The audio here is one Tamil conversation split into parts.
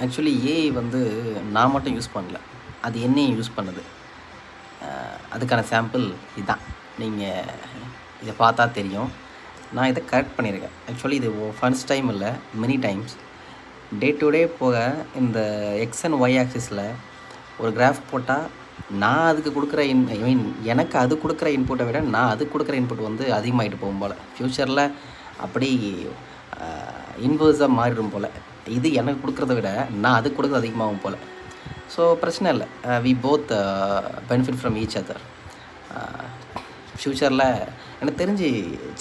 ஆக்சுவலி ஏஐ வந்து நான் மட்டும் யூஸ் பண்ணல, அது என்னையும் யூஸ் பண்ணுது. அதுக்கான சாம்பிள் இதுதான். நீங்கள் இதை பார்த்தா தெரியும். நான் இதை கரெக்ட் பண்ணியிருக்கேன். ஆக்சுவலி இது ஃபர்ஸ்ட் டைம் இல்லை, many times. Day to day போக இந்த எக்ஸ் அண்ட் ஒய் ஆக்சிஸில் ஒரு கிராஃப் போட்டால் நான் அதுக்கு கொடுக்குற ஐ மீன் எனக்கு அது கொடுக்குற இன்புட்டை விட நான் அதுக்கு கொடுக்குற இன்புட் வந்து அதிகமாகிட்டு போகும் போல். ஃப்யூச்சரில் அப்படி இன்வர்ஸாக மாறிடும் போல். இது எனக்கு கொடுக்குறத விட நான் அதுக்கு கொடுக்குறது அதிகமாகும் போல். ஸோ பிரச்சனை இல்லை, we both benefit from each other. ஃப்யூச்சரில் எனக்கு தெரிஞ்சு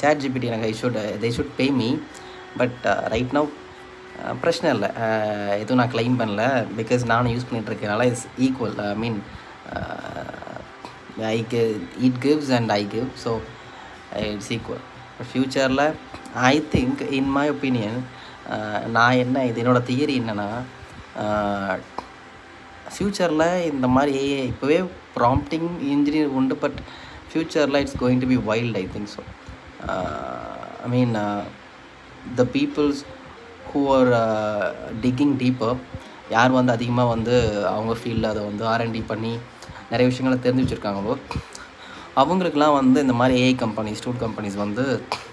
சேட் ஜிபிடி எனக்கு they should pay me. But right now பிரச்சனை இல்லை, எதுவும் நான் கிளைம் பண்ணல. பிகாஸ் நானும் யூஸ் பண்ணிகிட்ருக்கனால it's equal. I mean it gives and I give, so it's equal. ஃப்யூச்சரில் I think in my opinion, நான் என்ன இது என்னோடய தியரி என்னென்னா, ஃப்யூச்சரில் இந்த மாதிரி ஏஐ இப்போவே ப்ராம்ப்டிங் இன்ஜினியர் உண்டு. பட் ஃப்யூச்சரில் it's going to be wild, I think so. I mean the peoples who are digging deeper, யார் வந்து அதிகமாக வந்து அவங்க ஃபீல்டில் அதை வந்து ஆர்என்டி பண்ணி நிறைய விஷயங்களை தெரிஞ்சு வச்சுருக்காங்களோ, அவங்களுக்கெல்லாம் வந்து இந்த மாதிரி ஏஐ கம்பெனிஸ், டூல் கம்பெனிஸ் வந்து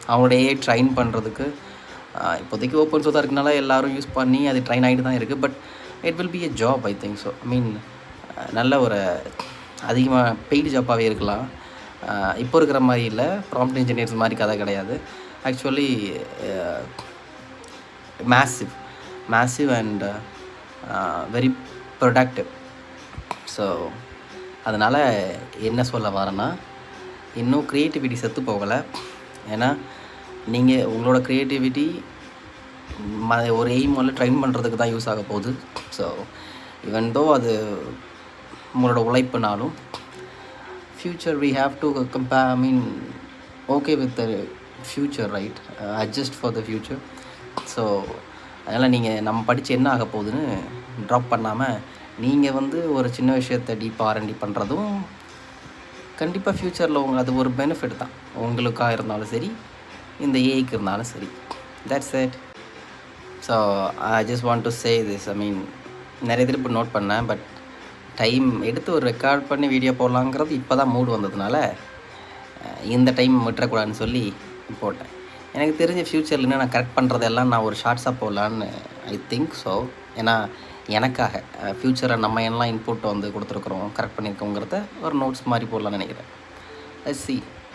அவங்களோட ஏஐ ட்ரைன் பண்ணுறதுக்கு இப்போதைக்கு ஓப்பன் சோர்ஸாக இருக்கனால எல்லோரும் யூஸ் பண்ணி அது ட்ரைன் ஆகிட்டு தான் இருக்குது. But it will be a job, I think so. I mean நல்ல ஒரு அதிகமாக பெய்டு ஜாப்பாகவே இருக்கலாம். இப்போ இருக்கிற மாதிரி இல்லை, ப்ராம்ப்ட் இன்ஜினியர்ஸ் மாதிரி கதை கிடையாது. Actually massive and very productive. So அதனால் என்ன சொல்ல வரேன்னா, இன்னும் க்ரியேட்டிவிட்டி செத்து போகலை. ஏன்னா நீங்கள் உங்களோட க்ரியேட்டிவிட்டி ஒரு எய்ம் ட்ரைன் பண்ணுறதுக்கு தான் யூஸ் ஆக போகுது. ஸோ ஈவன் தோ அது உங்களோட உழைப்புனாலும் future we have to compare, I mean okay with the future, right? Adjust for the future. So அதனால் நீங்கள் நம்ம படித்து என்ன ஆக போகுதுன்னு ட்ராப் பண்ணாமல் நீங்கள் வந்து ஒரு சின்ன விஷயத்தை டீப்பாக ஆர்என்டி பண்ணுறதும் கண்டிப்பாக ஃப்யூச்சரில் அது ஒரு பெனிஃபிட் தான். உங்களுக்காக இருந்தாலும் சரி, இந்த ஏஐக்கு இருந்தாலும் சரி. That's it. So I just want to say this. I mean நிறைய திருப்பி நோட் பண்ணேன், பட் டைம் எடுத்து ஒரு ரெக்கார்ட் பண்ணி வீடியோ போடலாங்கிறது இப்போ தான் மூடு வந்ததுனால இந்த டைம் விட்டுறக்கூடாதுன்னு சொல்லி போட்டேன். எனக்கு தெரிஞ்ச ஃப்யூச்சரில் நான் கரெக்ட் பண்ணுறதெல்லாம் நான் ஒரு ஷார்ட்ஸாக போடலான்னு ஐ திங்க் ஸோ. ஏன்னா எனக்காக ஃப்யூச்சரை நம்ம என்னெல்லாம் இன்புட் வந்து கொடுத்துருக்குறோம், கரெக்ட் பண்ணியிருக்கோங்கிறத ஒரு நோட்ஸ் மாதிரி போடலான்னு நினைக்கிறேன். Let's see.